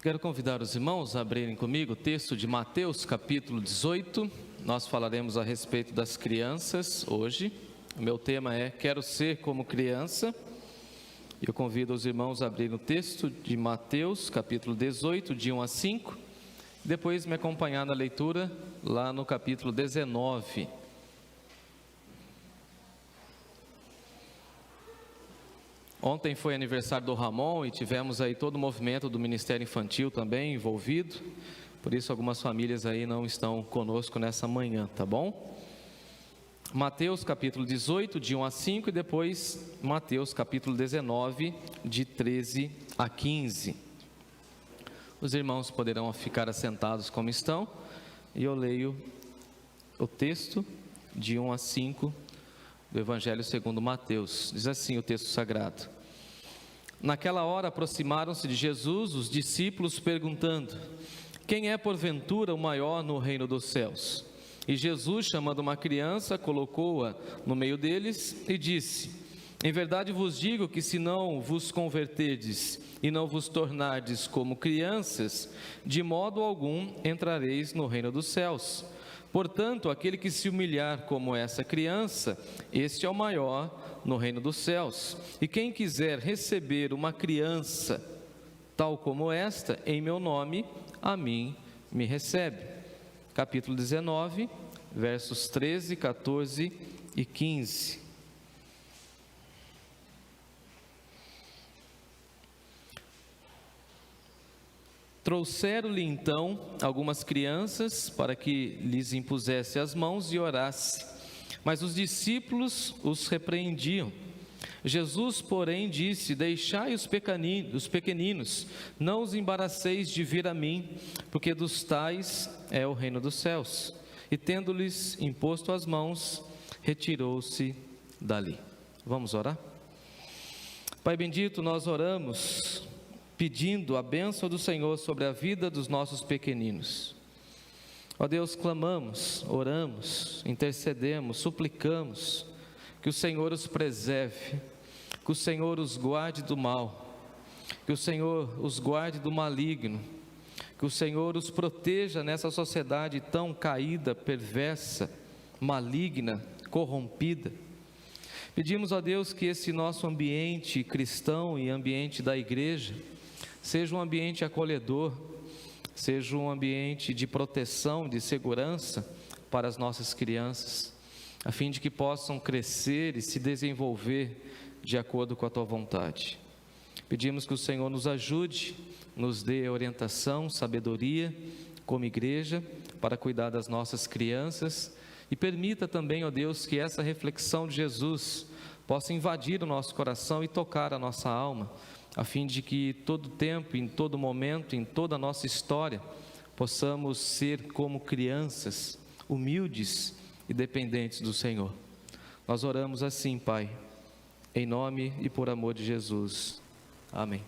Quero convidar os irmãos a abrirem comigo o texto de Mateus, capítulo 18. Nós falaremos a respeito das crianças hoje. O meu tema é Quero Ser Como Criança. Eu convido os irmãos a abrirem o texto de Mateus, capítulo 18, de 1 a 5. Depois me acompanhar na leitura lá no capítulo 19. Ontem foi aniversário do Ramon e tivemos aí todo o movimento do Ministério Infantil também envolvido. Por isso algumas famílias aí não estão conosco nessa manhã, tá bom? Mateus capítulo 18, de 1 a 5 e depois Mateus capítulo 19, de 13 a 15. Os irmãos poderão ficar assentados como estão e eu leio o texto de 1 a 5 do Evangelho segundo Mateus. Diz assim o texto sagrado: Naquela hora aproximaram-se de Jesus os discípulos perguntando: Quem é porventura o maior no reino dos céus? E Jesus, chamando uma criança, colocou-a no meio deles e disse: Em verdade vos digo que se não vos converterdes e não vos tornardes como crianças, de modo algum entrareis no reino dos céus. Portanto, aquele que se humilhar como essa criança, este é o maior no reino dos céus. E quem quiser receber uma criança tal como esta, em meu nome, a mim me recebe. Capítulo 19, versos 13, 14 e 15. Trouxeram-lhe então algumas crianças para que lhes impusesse as mãos e orasse, mas os discípulos os repreendiam. Jesus, porém, disse: Deixai os pequeninos, não os embaraceis de vir a mim, porque dos tais é o reino dos céus. E tendo-lhes imposto as mãos, retirou-se dali. Vamos orar? Pai bendito, nós oramos pedindo a bênção do Senhor sobre a vida dos nossos pequeninos. Ó Deus, clamamos, oramos, intercedemos, suplicamos que o Senhor os preserve, que o Senhor os guarde do mal, que o Senhor os guarde do maligno, que o Senhor os proteja nessa sociedade tão caída, perversa, maligna, corrompida. Pedimos a Deus que esse nosso ambiente cristão e ambiente da igreja seja um ambiente acolhedor, seja um ambiente de proteção, de segurança para as nossas crianças, a fim de que possam crescer e se desenvolver de acordo com a Tua vontade. Pedimos que o Senhor nos ajude, nos dê orientação, sabedoria, como igreja, para cuidar das nossas crianças e permita também, ó Deus, que essa reflexão de Jesus possa invadir o nosso coração e tocar a nossa alma, a fim de que todo tempo, em todo momento, em toda a nossa história, possamos ser como crianças, humildes e dependentes do Senhor. Nós oramos assim, Pai, em nome e por amor de Jesus. Amém.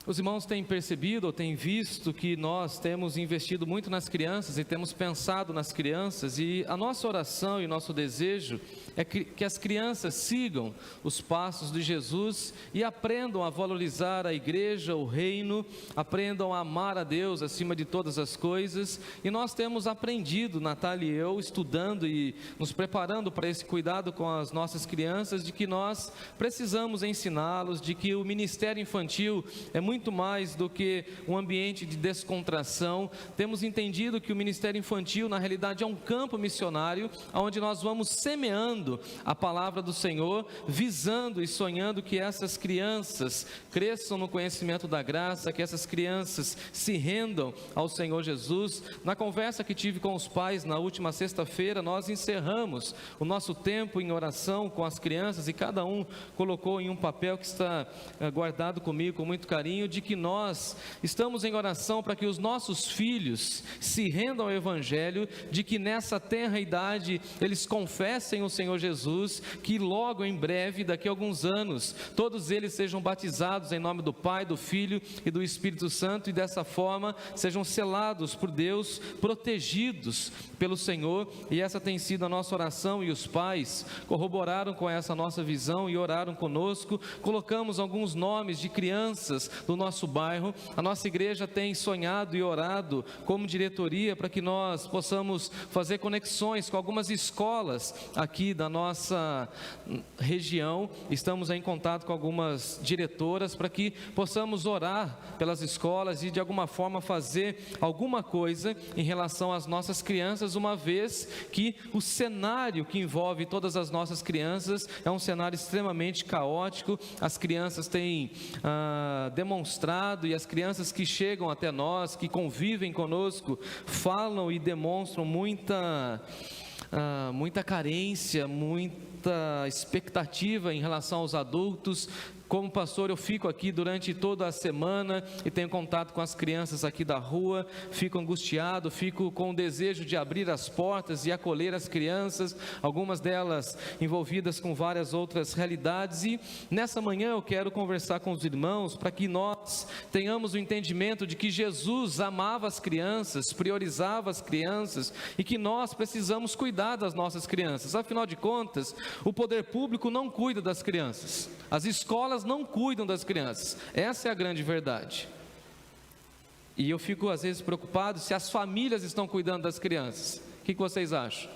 Os irmãos têm percebido ou têm visto que nós temos investido muito nas crianças e temos pensado nas crianças, e a nossa oração e o nosso desejo é que as crianças sigam os passos de Jesus e aprendam a valorizar a igreja, o reino, aprendam a amar a Deus acima de todas as coisas. E nós temos aprendido, Natália e eu, estudando e nos preparando para esse cuidado com as nossas crianças, de que nós precisamos ensiná-los, de que o ministério infantil é muito mais do que um ambiente de descontração. Temos entendido que o ministério infantil na realidade é um campo missionário, onde nós vamos semeando a palavra do Senhor, visando e sonhando que essas crianças cresçam no conhecimento da graça, que essas crianças se rendam ao Senhor Jesus. Na conversa que tive com os pais na última sexta-feira, nós encerramos o nosso tempo em oração com as crianças, e cada um colocou em um papel que está guardado comigo com muito carinho, de que nós estamos em oração para que os nossos filhos se rendam ao Evangelho, de que nessa tenra idade eles confessem o Senhor Senhor Jesus, que logo em breve, daqui a alguns anos, todos eles sejam batizados em nome do Pai, do Filho e do Espírito Santo, e dessa forma sejam selados por Deus, protegidos pelo Senhor. E essa tem sido a nossa oração, e os pais corroboraram com essa nossa visão e oraram conosco. Colocamos alguns nomes de crianças do nosso bairro. A nossa igreja tem sonhado e orado como diretoria para que nós possamos fazer conexões com algumas escolas aqui da nossa região. Estamos em contato com algumas diretoras para que possamos orar pelas escolas e de alguma forma fazer alguma coisa em relação às nossas crianças, uma vez que o cenário que envolve todas as nossas crianças é um cenário extremamente caótico. As crianças têm demonstrado, e as crianças que chegam até nós, que convivem conosco, falam e demonstram muita carência, muita expectativa em relação aos adultos. Como pastor, eu fico aqui durante toda a semana e tenho contato com as crianças aqui da rua, fico angustiado, fico com o desejo de abrir as portas e acolher as crianças, algumas delas envolvidas com várias outras realidades. E nessa manhã eu quero conversar com os irmãos para que nós tenhamos o entendimento de que Jesus amava as crianças, priorizava as crianças, e que nós precisamos cuidar das nossas crianças. Afinal de contas, o poder público não cuida das crianças, as escolas não cuidam das crianças. Essa é a grande verdade. E eu fico às vezes preocupado se as famílias estão cuidando das crianças. O que vocês acham?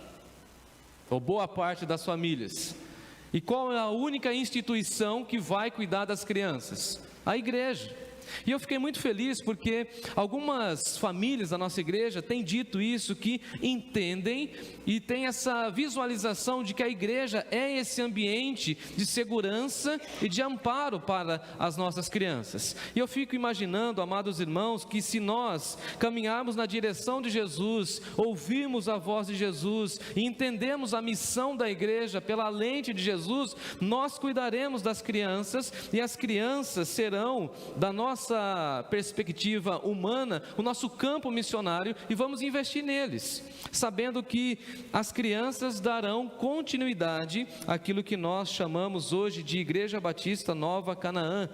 Ou boa parte das famílias. E qual é a única instituição que vai cuidar das crianças? A igreja. E eu fiquei muito feliz porque algumas famílias da nossa igreja têm dito isso, que entendem e têm essa visualização de que a igreja é esse ambiente de segurança e de amparo para as nossas crianças. E eu fico imaginando, amados irmãos, que se nós caminharmos na direção de Jesus, ouvirmos a voz de Jesus e entendemos a missão da igreja pela lente de Jesus, nós cuidaremos das crianças, e as crianças serão, da nossa perspectiva humana, o nosso campo missionário, e vamos investir neles, sabendo que as crianças darão continuidade àquilo que nós chamamos hoje de Igreja Batista Nova Canaã.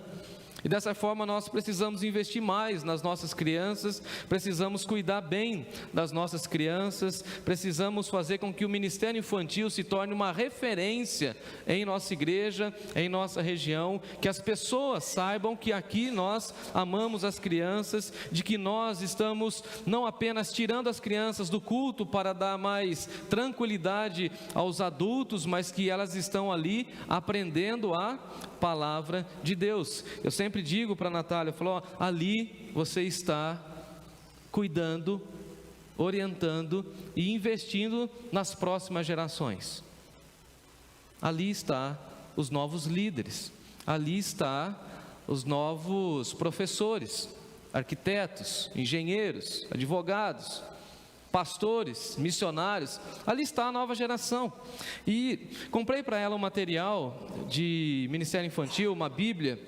E dessa forma nós precisamos investir mais nas nossas crianças, precisamos cuidar bem das nossas crianças, precisamos fazer com que o ministério infantil se torne uma referência em nossa igreja, em nossa região, que as pessoas saibam que aqui nós amamos as crianças, de que nós estamos não apenas tirando as crianças do culto para dar mais tranquilidade aos adultos, mas que elas estão ali aprendendo a palavra de Deus. Eu sempre digo para a Natália, eu falo, ali você está cuidando, orientando e investindo nas próximas gerações. Ali está os novos líderes, ali está os novos professores, arquitetos, engenheiros, advogados, pastores, missionários. Ali está a nova geração. E comprei para ela um material de ministério infantil, uma Bíblia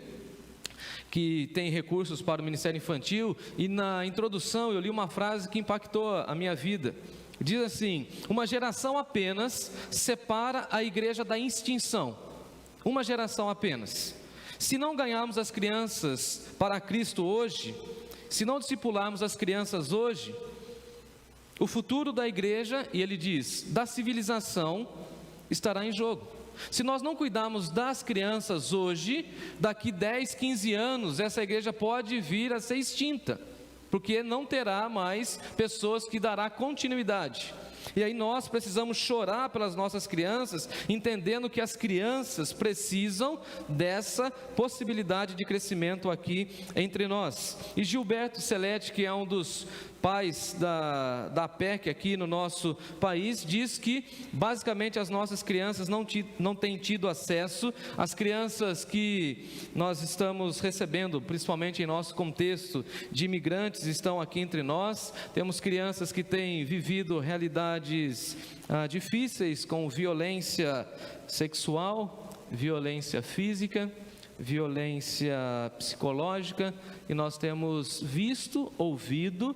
que tem recursos para o ministério infantil, e na introdução eu li uma frase que impactou a minha vida. Diz assim: uma geração apenas separa a igreja da extinção. Uma geração apenas. Se não ganharmos as crianças para Cristo hoje, se não discipularmos as crianças hoje, o futuro da igreja, e ele diz, da civilização, estará em jogo. Se nós não cuidarmos das crianças hoje, daqui 10, 15 anos, essa igreja pode vir a ser extinta, porque não terá mais pessoas que dará continuidade. E aí nós precisamos chorar pelas nossas crianças, entendendo que as crianças precisam dessa possibilidade de crescimento aqui entre nós. E Gilberto Celete, que é um dos pais da PEC aqui no nosso país, diz que basicamente as nossas crianças não têm tido acesso. As crianças que nós estamos recebendo, principalmente em nosso contexto de imigrantes, estão aqui entre nós. Temos crianças que têm vivido realidades difíceis, com violência sexual, violência física, violência psicológica, e nós temos visto, ouvido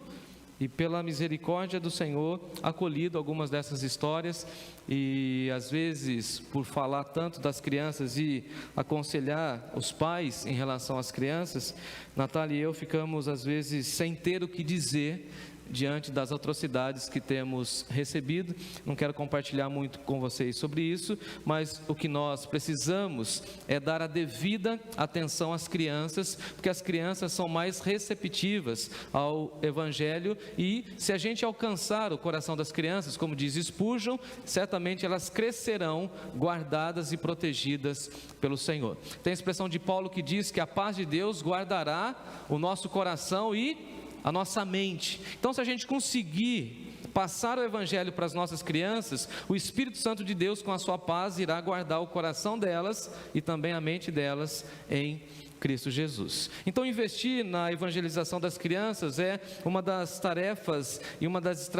e pela misericórdia do Senhor, acolhido algumas dessas histórias, e às vezes, por falar tanto das crianças e aconselhar os pais em relação às crianças, Natália e eu ficamos às vezes sem ter o que dizer diante das atrocidades que temos recebido. Não quero compartilhar muito com vocês sobre isso, mas o que nós precisamos é dar a devida atenção às crianças, porque as crianças são mais receptivas ao Evangelho, e se a gente alcançar o coração das crianças, como diz Spurgeon, certamente elas crescerão guardadas e protegidas pelo Senhor. Tem a expressão de Paulo que diz que a paz de Deus guardará o nosso coração e a nossa mente. Então, se a gente conseguir passar o Evangelho para as nossas crianças, o Espírito Santo de Deus, com a sua paz, irá guardar o coração delas e também a mente delas em Cristo Jesus. Então, investir na evangelização das crianças é uma das tarefas e uma das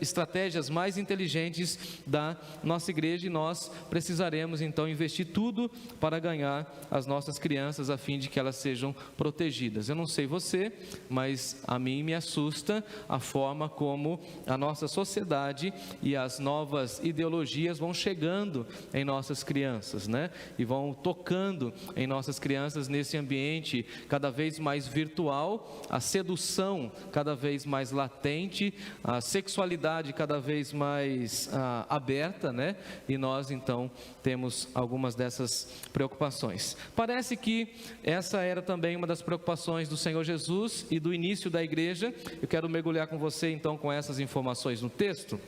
estratégias mais inteligentes da nossa igreja, e nós precisaremos então investir tudo para ganhar as nossas crianças, a fim de que elas sejam protegidas. Eu não sei você, mas a mim me assusta a forma como a nossa sociedade e as novas ideologias vão chegando em nossas crianças, né? E vão tocando em nossas crianças nesse ambiente cada vez mais virtual, a sedução cada vez mais latente, a sexualidade cada vez mais aberta, né? E nós então temos algumas dessas preocupações. Parece que essa era também uma das preocupações do Senhor Jesus e do início da igreja. Eu quero mergulhar com você então com essas informações no texto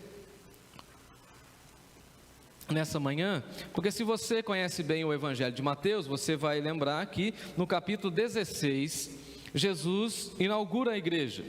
nessa manhã, porque se você conhece bem o Evangelho de Mateus, você vai lembrar que no capítulo 16, Jesus inaugura a igreja.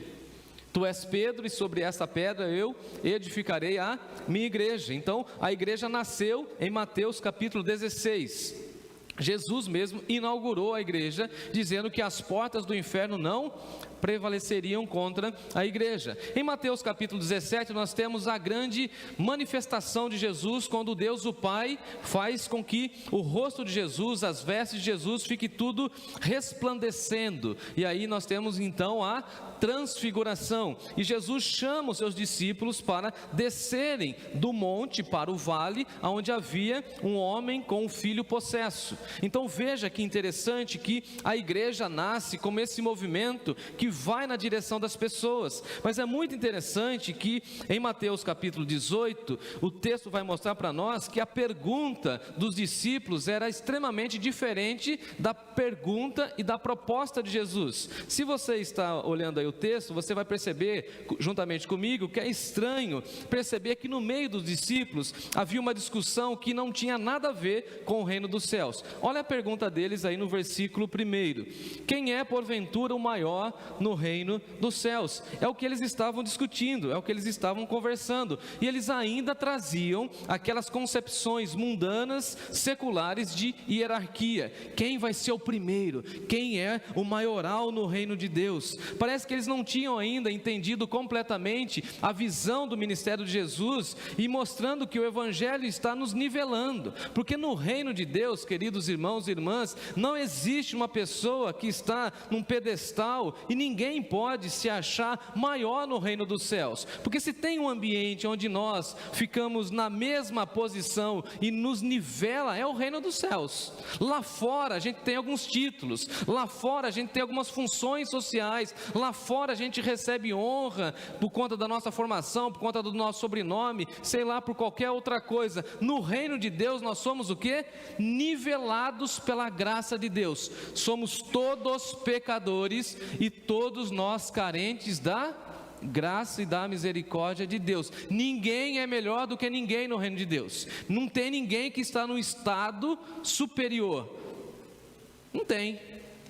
Tu és Pedro, e sobre essa pedra eu edificarei a minha igreja. Então, a igreja nasceu em Mateus capítulo 16. Jesus mesmo inaugurou a igreja, dizendo que as portas do inferno não prevaleceriam contra a igreja. Em Mateus capítulo 17, nós temos a grande manifestação de Jesus, quando Deus o Pai faz com que o rosto de Jesus, as vestes de Jesus, fique tudo resplandecendo. E aí nós temos então a transfiguração, e Jesus chama os seus discípulos para descerem do monte para o vale, onde havia um homem com um filho possesso. Então veja que interessante que a igreja nasce como esse movimento que vai na direção das pessoas, mas é muito interessante que em Mateus capítulo 18, o texto vai mostrar para nós que a pergunta dos discípulos era extremamente diferente da pergunta e da proposta de Jesus. Se você está olhando aí o texto, você vai perceber, juntamente comigo, que é estranho perceber que no meio dos discípulos havia uma discussão que não tinha nada a ver com o reino dos céus. Olha a pergunta deles aí no versículo 1: quem é porventura o maior no reino dos céus? É o que eles estavam discutindo, é o que eles estavam conversando, e eles ainda traziam aquelas concepções mundanas, seculares de hierarquia. Quem vai ser o primeiro? Quem é o maioral no reino de Deus? Parece que eles não tinham ainda entendido completamente a visão do ministério de Jesus, e mostrando que o Evangelho está nos nivelando, porque no reino de Deus, queridos irmãos e irmãs, não existe uma pessoa que está num pedestal e ninguém pode se achar maior no reino dos céus, porque se tem um ambiente onde nós ficamos na mesma posição e nos nivela, é o reino dos céus. Lá fora a gente tem alguns títulos, lá fora a gente tem algumas funções sociais, lá fora a gente recebe honra por conta da nossa formação, por conta do nosso sobrenome, sei lá, por qualquer outra coisa. No reino de Deus nós somos o quê? Nivelados pela graça de Deus. Somos todos pecadores e todos nós carentes da graça e da misericórdia de Deus. Ninguém é melhor do que ninguém no reino de Deus. Não tem ninguém que está no estado superior. Não tem.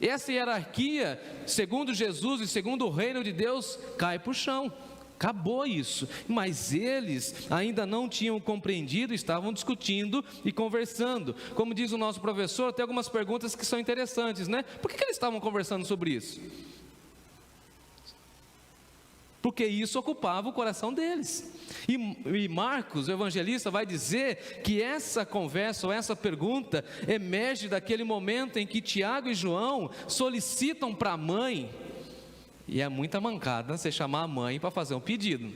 Essa hierarquia, segundo Jesus e segundo o reino de Deus, cai para o chão. Acabou isso. Mas eles ainda não tinham compreendido, estavam discutindo e conversando. Como diz o nosso professor, tem algumas perguntas que são interessantes, né? Por que eles estavam conversando sobre isso? Porque isso ocupava o coração deles. E Marcos, o evangelista, vai dizer que essa conversa ou essa pergunta emerge daquele momento em que Tiago e João solicitam para a mãe E é muita mancada você chamar a mãe para fazer um pedido.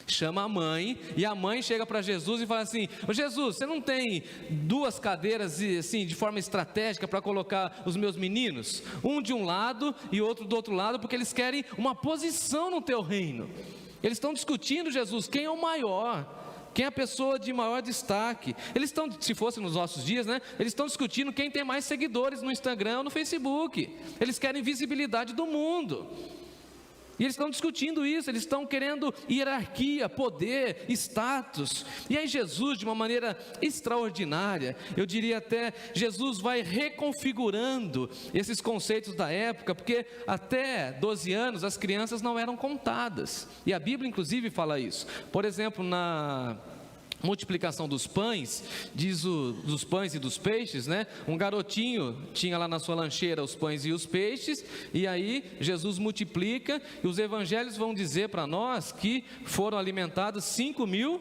Chama a mãe, e a mãe chega para Jesus e fala assim: ô Jesus, você não tem 2 cadeiras assim, de forma estratégica para colocar os meus meninos? Um de um lado e outro do outro lado, porque eles querem uma posição no teu reino. Eles estão discutindo, Jesus, quem é o maior, quem é a pessoa de maior destaque. Eles estão, se fosse nos nossos dias, né? Eles estão discutindo quem tem mais seguidores no Instagram ou no Facebook. Eles querem visibilidade do mundo. E eles estão discutindo isso, eles estão querendo hierarquia, poder, status. E aí Jesus, de uma maneira extraordinária, eu diria até, Jesus vai reconfigurando esses conceitos da época, porque até 12 anos as crianças não eram contadas. E a Bíblia inclusive fala isso. Por exemplo, na multiplicação dos pães, diz dos pães e dos peixes, né? Um garotinho tinha lá na sua lancheira os pães e os peixes, e aí Jesus multiplica, e os evangelhos vão dizer para nós que foram alimentados 5.000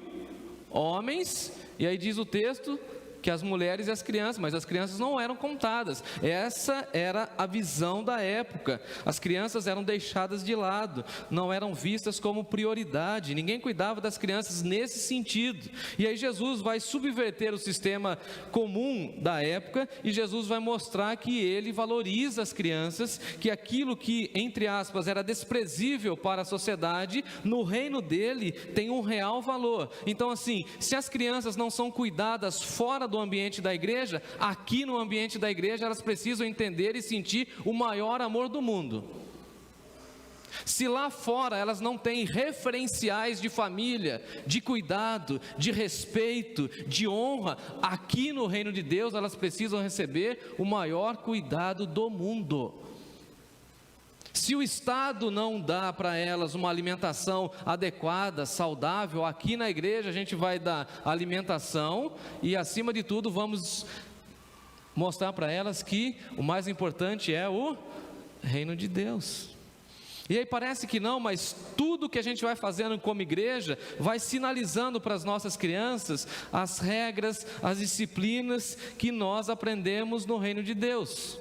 homens, e aí diz o texto que as mulheres e as crianças, mas as crianças não eram contadas. Essa era a visão da época. As crianças eram deixadas de lado, não eram vistas como prioridade, ninguém cuidava das crianças nesse sentido. E aí Jesus vai subverter o sistema comum da época, e Jesus vai mostrar que ele valoriza as crianças, que aquilo que, entre aspas, era desprezível para a sociedade, no reino dele tem um real valor. Então assim, se as crianças não são cuidadas fora do ambiente da igreja, aqui no ambiente da igreja elas precisam entender e sentir o maior amor do mundo. Se lá fora elas não têm referenciais de família, de cuidado, de respeito, de honra, aqui no reino de Deus elas precisam receber o maior cuidado do mundo. Se o Estado não dá para elas uma alimentação adequada, saudável, aqui na igreja a gente vai dar alimentação e, acima de tudo, vamos mostrar para elas que o mais importante é o reino de Deus. E aí parece que não, mas tudo que a gente vai fazendo como igreja vai sinalizando para as nossas crianças as regras, as disciplinas que nós aprendemos no reino de Deus.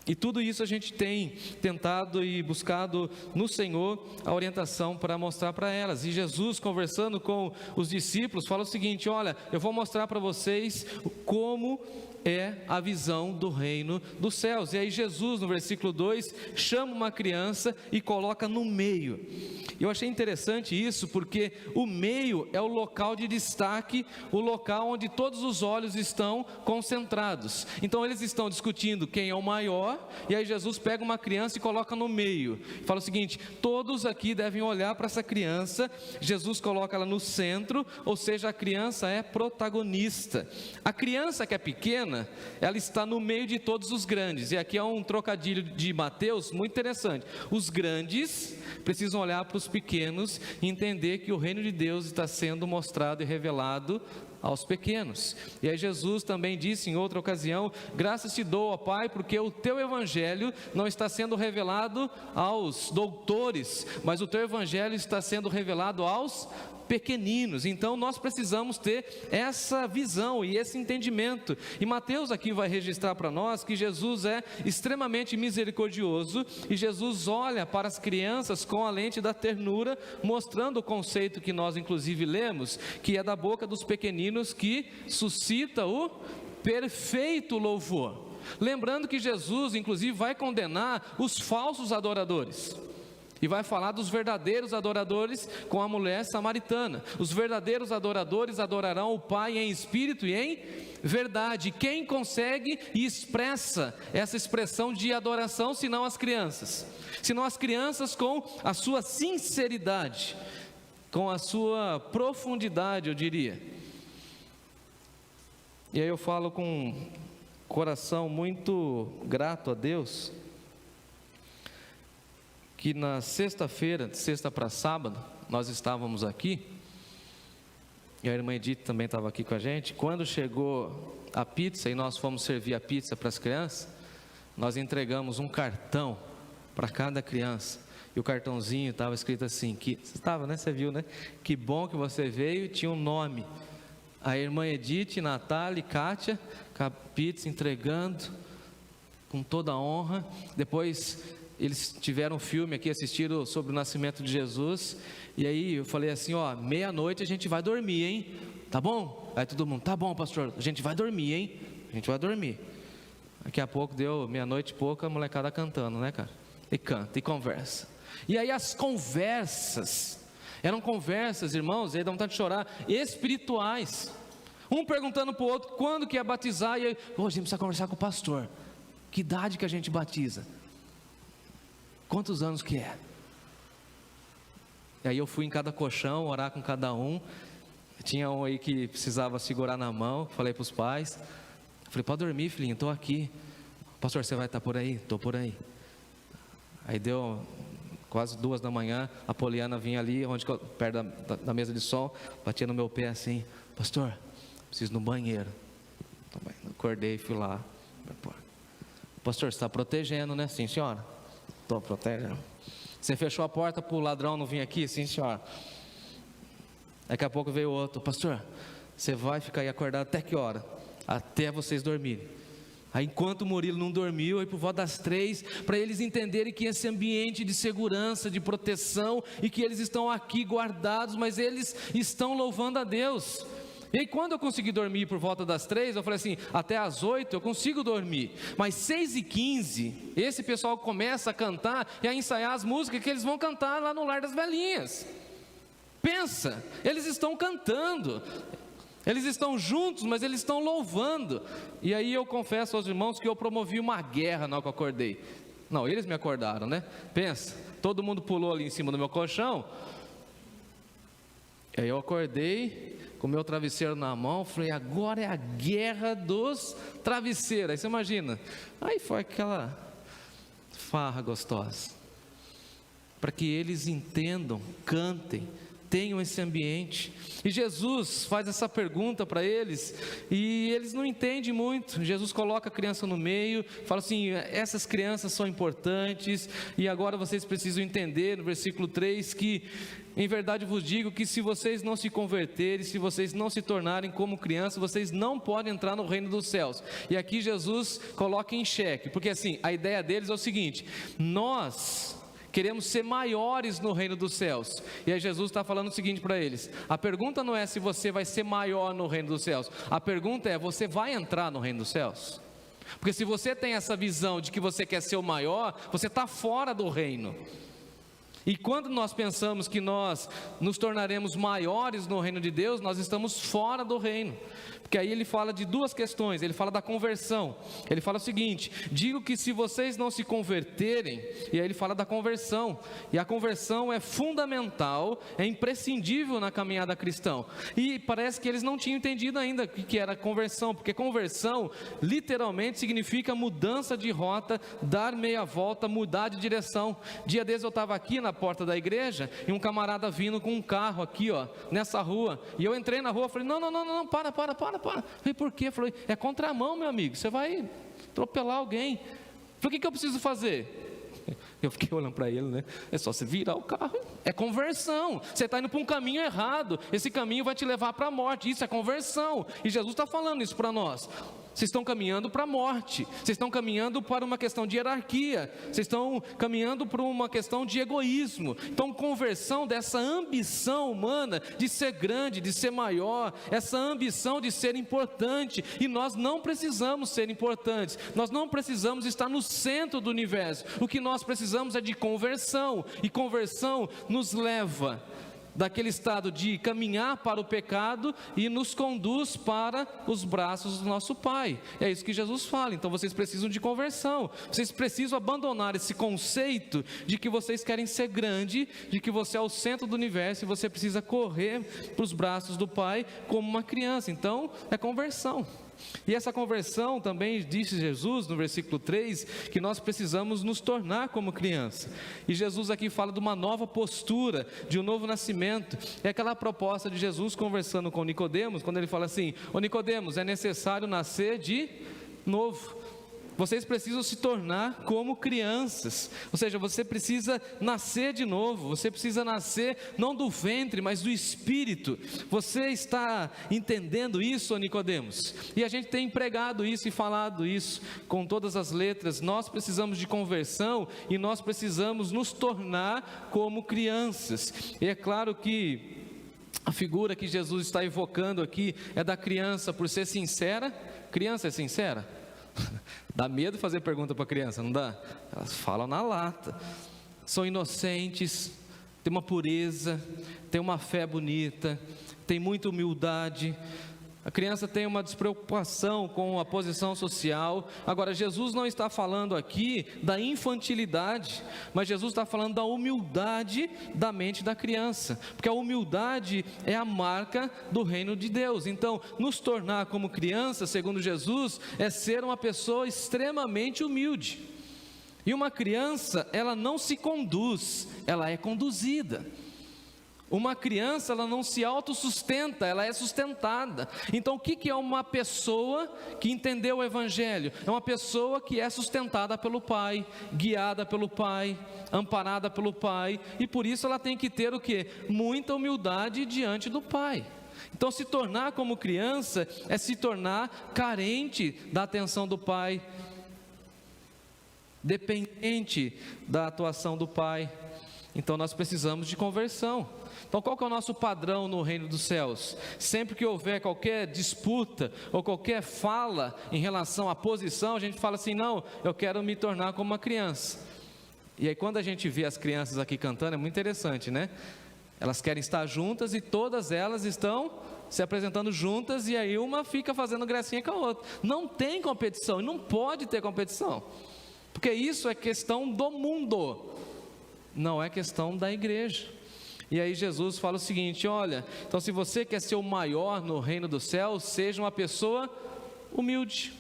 E tudo isso a gente tem tentado e buscado no Senhor a orientação para mostrar para elas. E Jesus, conversando com os discípulos, fala o seguinte: olha, eu vou mostrar para vocês como é a visão do reino dos céus. E aí Jesus, no versículo 2, chama uma criança e coloca no meio. Eu achei interessante isso, porque o meio é o local de destaque, o local onde todos os olhos estão concentrados. Então eles estão discutindo quem é o maior, e aí Jesus pega uma criança e coloca no meio. Fala o seguinte: todos aqui devem olhar para essa criança. Jesus coloca ela no centro, ou seja, a criança é protagonista. A criança que é pequena, ela está no meio de todos os grandes. E aqui é um trocadilho de Mateus muito interessante. Os grandes precisam olhar para os pequenos e entender que o reino de Deus está sendo mostrado e revelado aos pequenos. E aí Jesus também disse em outra ocasião: graças te dou, ó Pai, porque o teu evangelho não está sendo revelado aos doutores, mas o teu evangelho está sendo revelado aos pequeninos. Então nós precisamos ter essa visão e esse entendimento. E Mateus aqui vai registrar para nós que Jesus é extremamente misericordioso, e Jesus olha para as crianças com a lente da ternura, mostrando o conceito que nós inclusive lemos, que é da boca dos pequeninos que suscita o perfeito louvor. Lembrando que Jesus inclusive vai condenar os falsos adoradores, e vai falar dos verdadeiros adoradores com a mulher samaritana. Os verdadeiros adoradores adorarão o Pai em espírito e em verdade. Quem consegue e expressa essa expressão de adoração, senão as crianças? Senão as crianças com a sua sinceridade, com a sua profundidade, eu diria. E aí eu falo com coração muito grato a Deus, que na sexta-feira, de sexta para sábado, nós estávamos aqui, e a irmã Edith também estava aqui com a gente. Quando chegou a pizza e nós fomos servir a pizza para as crianças, nós entregamos um cartão para cada criança, e o cartãozinho estava escrito assim, que estava, né? Você viu, né? Que bom que você veio, tinha um nome. A irmã Edith, Natália e Kátia, com a pizza entregando, com toda a honra. Depois eles tiveram um filme aqui, assistiram sobre o nascimento de Jesus, e aí eu falei assim, ó, meia-noite a gente vai dormir, hein? Tá bom? Aí todo mundo, tá bom, pastor, a gente vai dormir, hein? A gente vai dormir. Daqui a pouco deu meia-noite e pouco, a molecada cantando, né, cara? E canta, e conversa. E aí as conversas, eram conversas, irmãos, e aí dá vontade de chorar, espirituais. Um perguntando para o outro, quando que ia batizar? E aí, a gente precisa conversar com o pastor. Que idade que a gente batiza? Quantos anos que é? E aí eu fui em cada colchão, orar com cada um. Tinha um aí que precisava segurar na mão, falei para os pais. Falei, pode dormir, filhinho, estou aqui. Pastor, você vai estar por aí? Estou por aí. Aí deu quase 2 da manhã, a Poliana vinha ali, perto da mesa de som, batia no meu pé assim, pastor, preciso ir no banheiro. Acordei e fui lá. Pastor, você está protegendo, né? Sim, senhora. Estou protegendo. Você fechou a porta para o ladrão não vir aqui? Sim, senhora. Daqui a pouco veio outro, pastor, você vai ficar aí acordado até que hora? Até vocês dormirem. Aí enquanto o Murilo não dormiu, aí por volta das 3, para eles entenderem que esse ambiente de segurança, de proteção, e que eles estão aqui guardados, mas eles estão louvando a Deus. E aí quando eu consegui dormir por volta das 3, eu falei assim, até às 8 eu consigo dormir, mas 6h15, esse pessoal começa a cantar e a ensaiar as músicas que eles vão cantar lá no Lar das Velhinhas. Pensa, eles estão cantando, eles estão juntos, mas eles estão louvando. E aí eu confesso aos irmãos que eu promovi uma guerra na hora que eu acordei. Não, eles me acordaram, né? Pensa, todo mundo pulou ali em cima do meu colchão. Aí eu acordei com o meu travesseiro na mão, falei, agora é a guerra dos travesseiros. Aí você imagina, aí foi aquela farra gostosa, para que eles entendam, cantem, tenham esse ambiente. E Jesus faz essa pergunta para eles, e eles não entendem muito. Jesus coloca a criança no meio, fala assim, essas crianças são importantes, e agora vocês precisam entender, no versículo 3, que em verdade vos digo que se vocês não se converterem, se vocês não se tornarem como crianças, vocês não podem entrar no reino dos céus. E aqui Jesus coloca em xeque, porque assim, a ideia deles é o seguinte, nós queremos ser maiores no reino dos céus. E aí Jesus está falando o seguinte para eles, a pergunta não é se você vai ser maior no reino dos céus, a pergunta é, você vai entrar no reino dos céus? Porque se você tem essa visão de que você quer ser o maior, você está fora do reino. E quando nós pensamos que nós nos tornaremos maiores no reino de Deus, nós estamos fora do reino. Porque aí ele fala de 2 questões, ele fala da conversão. Ele fala o seguinte, digo que se vocês não se converterem, e aí ele fala da conversão. E a conversão é fundamental, é imprescindível na caminhada cristã. E parece que eles não tinham entendido ainda o que era conversão, porque conversão literalmente significa mudança de rota, dar meia volta, mudar de direção. Dia desses eu estava aqui na porta da igreja, e um camarada vindo com um carro aqui, ó, nessa rua, e eu entrei na rua, falei, não, para. Falei, por quê? Falei, é contramão, meu amigo, você vai atropelar alguém. Falei, o que eu preciso fazer? Eu fiquei olhando para ele, né? É só você virar o carro. É conversão. Você está indo para um caminho errado. Esse caminho vai te levar para a morte. Isso é conversão. E Jesus está falando isso para nós. Vocês estão caminhando para a morte. Vocês estão caminhando para uma questão de hierarquia. Vocês estão caminhando para uma questão de egoísmo. Então, conversão dessa ambição humana de ser grande, de ser maior, essa ambição de ser importante. E nós não precisamos ser importantes. Nós não precisamos estar no centro do universo. O que nós precisamos é de conversão. E conversão nos leva daquele estado de caminhar para o pecado e nos conduz para os braços do nosso Pai. É isso que Jesus fala. Então vocês precisam de conversão, vocês precisam abandonar esse conceito de que vocês querem ser grande, de que você é o centro do universo e você precisa correr para os braços do Pai como uma criança. Então é conversão. E essa conversão também, disse Jesus no versículo 3, que nós precisamos nos tornar como criança. E Jesus aqui fala de uma nova postura, de um novo nascimento. É aquela proposta de Jesus conversando com Nicodemos, quando ele fala assim: ô Nicodemos, é necessário nascer de novo. vocês precisam se tornar como crianças, ou seja, você precisa nascer de novo, você precisa nascer não do ventre, mas do Espírito. Você está entendendo isso, Nicodemos? E a gente tem pregado isso e falado isso com todas as letras. Nós precisamos de conversão e nós precisamos nos tornar como crianças. E é claro que a figura que Jesus está evocando aqui é da criança, por ser sincera. Criança é sincera? Dá medo fazer pergunta para criança, não dá? Elas falam na lata, são inocentes, têm uma pureza, têm uma fé bonita, têm muita humildade. A criança tem uma despreocupação com a posição social. Agora, Jesus não está falando aqui da infantilidade, mas Jesus está falando da humildade da mente da criança, porque a humildade é a marca do reino de Deus. Então, nos tornar como criança, segundo Jesus, é ser uma pessoa extremamente humilde. E uma criança, ela não se conduz, ela é conduzida. Uma criança, ela não se autossustenta, ela é sustentada. Então, o que é uma pessoa que entendeu o Evangelho? É uma pessoa que é sustentada pelo Pai, guiada pelo Pai, amparada pelo Pai, e por isso ela tem que ter o quê? Muita humildade diante do Pai. Então, se tornar como criança é se tornar carente da atenção do Pai, dependente da atuação do Pai. Então, nós precisamos de conversão. Então, qual que é o nosso padrão no reino dos céus? Sempre que houver qualquer disputa ou qualquer fala em relação à posição, a gente fala assim: não, eu quero me tornar como uma criança. E aí, quando a gente vê as crianças aqui cantando, é muito interessante, né? Elas querem estar juntas e todas elas estão se apresentando juntas, e aí uma fica fazendo gracinha com a outra. Não tem competição, e não pode ter competição, porque isso é questão do mundo, não é questão da igreja. E aí Jesus fala o seguinte: olha, então se você quer ser o maior no reino dos céus, seja uma pessoa humilde,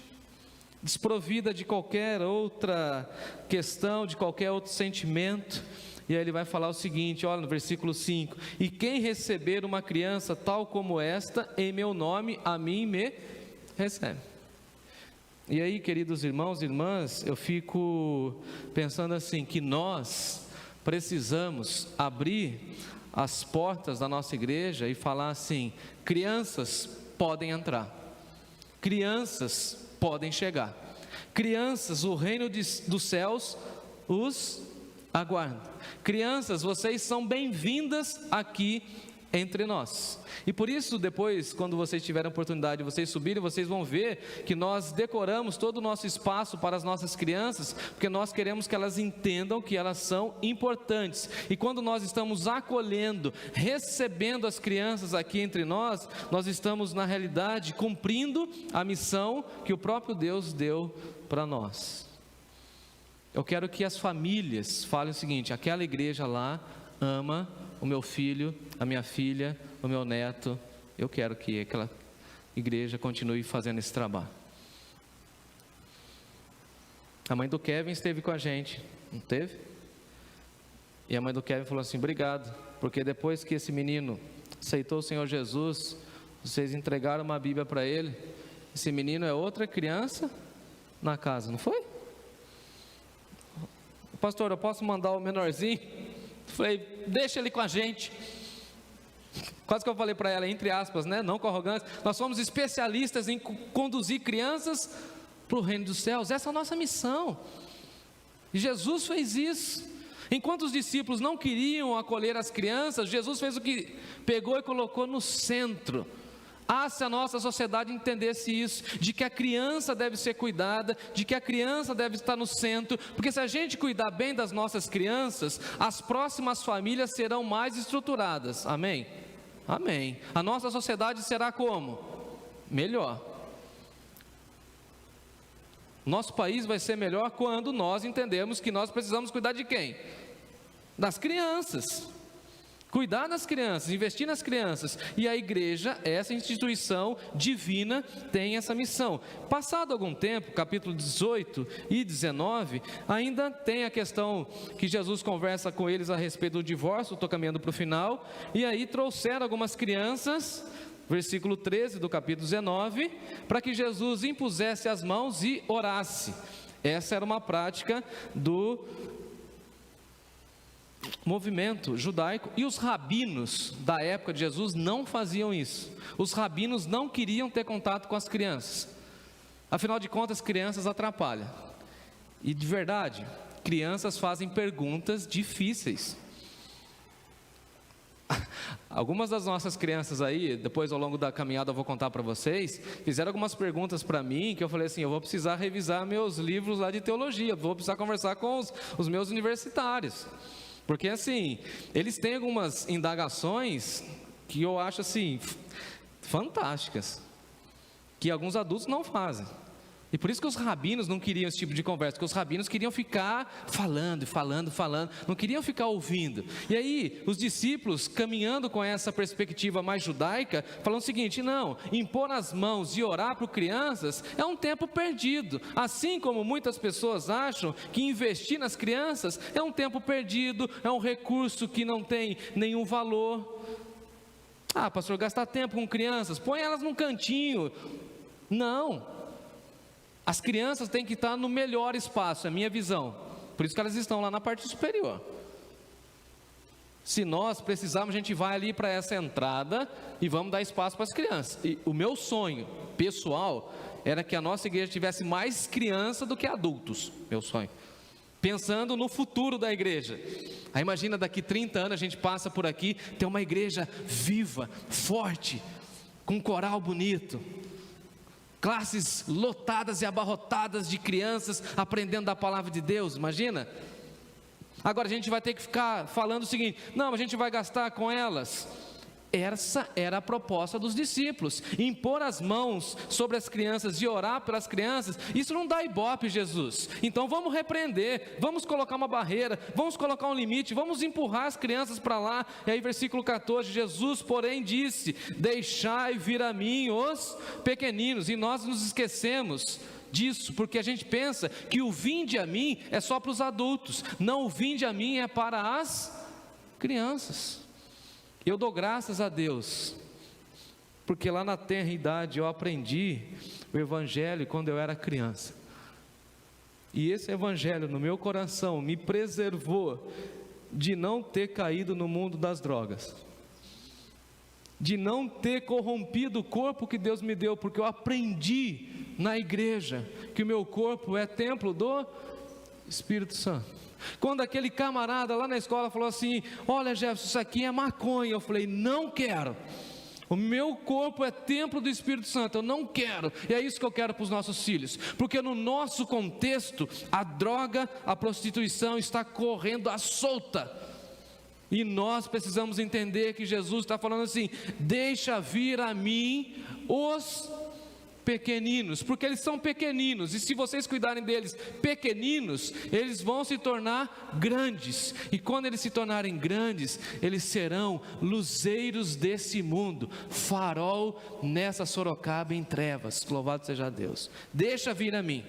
desprovida de qualquer outra questão, de qualquer outro sentimento. E aí ele vai falar o seguinte, olha no versículo 5: e quem receber uma criança tal como esta, em meu nome, a mim me recebe. E aí, queridos irmãos e irmãs, eu fico pensando assim, que nós precisamos abrir as portas da nossa igreja e falar assim: crianças podem entrar, crianças podem chegar, crianças, o reino dos céus os aguarda. Crianças, vocês são bem-vindas aqui entre nós. E por isso, depois, quando vocês tiverem a oportunidade de vocês subirem, vocês vão ver que nós decoramos todo o nosso espaço para as nossas crianças, porque nós queremos que elas entendam que elas são importantes. E quando nós estamos acolhendo, recebendo as crianças aqui entre nós, nós estamos, na realidade, cumprindo a missão que o próprio Deus deu para nós. Eu quero que as famílias falem o seguinte: aquela igreja lá ama o meu filho, a minha filha, o meu neto. Eu quero que aquela igreja continue fazendo esse trabalho. A mãe do Kevin esteve com a gente, não teve? E a mãe do Kevin falou assim: obrigado, porque depois que esse menino aceitou o Senhor Jesus, vocês entregaram uma Bíblia para ele. Esse menino é outra criança na casa, não foi? Pastor, eu posso mandar o menorzinho? Falei, deixa ele com a gente. Quase que eu falei para ela, entre aspas, né? Não com arrogância. Nós somos especialistas em conduzir crianças para o reino dos céus. Essa é a nossa missão. E Jesus fez isso. Enquanto os discípulos não queriam acolher as crianças, Jesus fez o que? Pegou e colocou no centro. Se a nossa sociedade entendesse isso, de que a criança deve ser cuidada, de que a criança deve estar no centro, porque se a gente cuidar bem das nossas crianças, as próximas famílias serão mais estruturadas, amém? Amém. A nossa sociedade será como? Melhor. Nosso país vai ser melhor quando nós entendemos que nós precisamos cuidar de quem? Das crianças. Cuidar das crianças, investir nas crianças. E a igreja, essa instituição divina, tem essa missão. Passado algum tempo, capítulo 18 e 19, ainda tem a questão que Jesus conversa com eles a respeito do divórcio. Estou caminhando para o final. E aí trouxeram algumas crianças versículo 13 do capítulo 19, para que Jesus impusesse as mãos e orasse. Essa era uma prática do movimento judaico, e os rabinos da época de Jesus não faziam isso. Os rabinos não queriam ter contato com as crianças, afinal de contas, crianças atrapalham, e de verdade, crianças fazem perguntas difíceis. Algumas das nossas crianças aí, depois ao longo da caminhada eu vou contar para vocês, fizeram algumas perguntas para mim, que eu falei assim, eu vou precisar revisar meus livros lá de teologia, vou precisar conversar com os meus universitários, porque assim, eles têm algumas indagações que eu acho assim, fantásticas, que alguns adultos não fazem. E por isso que os rabinos não queriam esse tipo de conversa, porque os rabinos queriam ficar falando, não queriam ficar ouvindo. E aí, os discípulos, caminhando com essa perspectiva mais judaica, falando o seguinte, não, impor as mãos e orar por crianças é um tempo perdido. Assim como muitas pessoas acham que investir nas crianças é um tempo perdido, é um recurso que não tem nenhum valor. Ah, pastor, gastar tempo com crianças, põe elas num cantinho. Não. As crianças têm que estar no melhor espaço, é a minha visão. Por isso que elas estão lá na parte superior. Se nós precisarmos, a gente vai ali para essa entrada e vamos dar espaço para as crianças. E o meu sonho pessoal era que a nossa igreja tivesse mais criança do que adultos. Meu sonho. Pensando no futuro da igreja. Aí imagina, daqui 30 anos a gente passa por aqui, tem uma igreja viva, forte, com um coral bonito, classes lotadas e abarrotadas de crianças aprendendo da palavra de Deus, imagina? Agora a gente vai ter que ficar falando o seguinte, não, a gente vai gastar com elas. Essa era a proposta dos discípulos, impor as mãos sobre as crianças e orar pelas crianças. Isso não dá ibope, Jesus. Então vamos repreender, vamos colocar uma barreira, vamos colocar um limite, vamos empurrar as crianças para lá. E aí versículo 14, Jesus porém disse, deixai vir a mim os pequeninos. E nós nos esquecemos disso, porque a gente pensa que o vinde a mim é só para os adultos. Não, o vinde a mim é para as crianças. Eu dou graças a Deus, porque lá na tenra idade eu aprendi o Evangelho quando eu era criança, e esse Evangelho no meu coração me preservou de não ter caído no mundo das drogas, de não ter corrompido o corpo que Deus me deu, porque eu aprendi na igreja que o meu corpo é templo do Espírito Santo. Quando aquele camarada lá na escola falou assim, olha Jefferson, isso aqui é maconha, eu falei, não quero, o meu corpo é templo do Espírito Santo, eu não quero. E é isso que eu quero para os nossos filhos, porque no nosso contexto, a droga, a prostituição está correndo à solta, e nós precisamos entender que Jesus está falando assim, deixa vir a mim os pequeninos, porque eles são pequeninos, e se vocês cuidarem deles pequeninos, eles vão se tornar grandes, e quando eles se tornarem grandes, eles serão luzeiros desse mundo, farol nessa Sorocaba em trevas. Louvado seja Deus. Deixa vir a mim,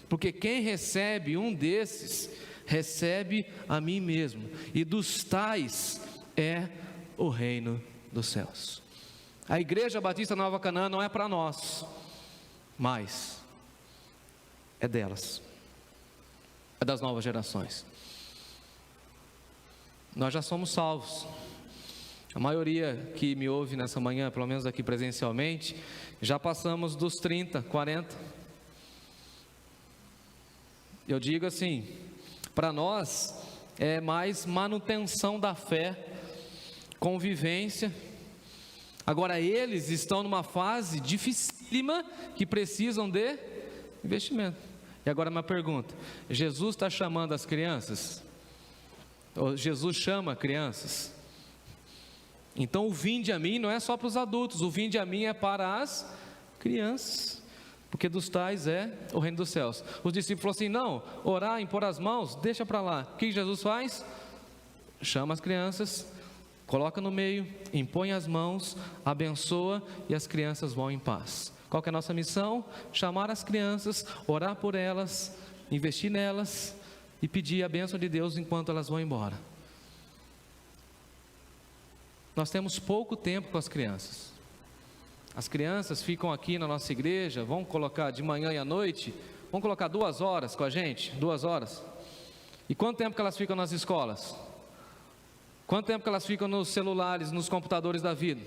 porque quem recebe um desses, recebe a mim mesmo, e dos tais é o reino dos céus. A Igreja Batista Nova Canaã não é para nós, mas é delas, é das novas gerações. Nós já somos salvos. A maioria que me ouve nessa manhã, pelo menos aqui presencialmente, já passamos dos 30, 40. Eu digo assim, para nós é mais manutenção da fé, convivência. Agora eles estão numa fase dificílima que precisam de investimento. E agora uma pergunta, Jesus está chamando as crianças? Ou Jesus chama crianças? Então o vinde a mim não é só para os adultos, o vinde a mim é para as crianças, porque dos tais é o reino dos céus. Os discípulos falaram assim, não, orar, impor as mãos, deixa para lá. O que Jesus faz? Chama as crianças, coloca no meio, impõe as mãos, abençoa e as crianças vão em paz. Qual que é a nossa missão? Chamar as crianças, orar por elas, investir nelas e pedir a bênção de Deus enquanto elas vão embora. Nós temos pouco tempo com as crianças. As crianças ficam aqui na nossa igreja, vão colocar de manhã e à noite, vão colocar 2 horas com a gente, 2 horas. E quanto tempo que elas ficam nas escolas? Quanto tempo que elas ficam nos celulares, nos computadores da vida?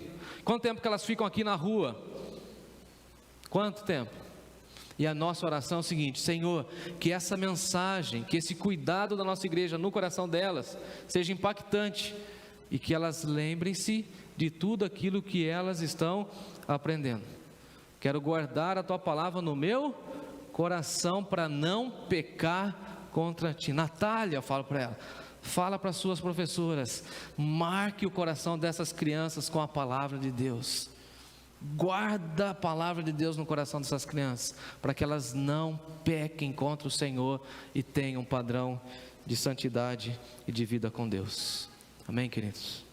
Quanto tempo que elas ficam aqui na rua? Quanto tempo? E a nossa oração é o seguinte: Senhor, que essa mensagem, que esse cuidado da nossa igreja no coração delas seja impactante, e que elas lembrem-se de tudo aquilo que elas estão aprendendo. Quero guardar a tua palavra no meu coração para não pecar contra ti. Natália, eu falo para ela, fala para as suas professoras, marque o coração dessas crianças com a palavra de Deus. Guarda a palavra de Deus no coração dessas crianças, para que elas não pequem contra o Senhor e tenham um padrão de santidade e de vida com Deus. Amém, queridos?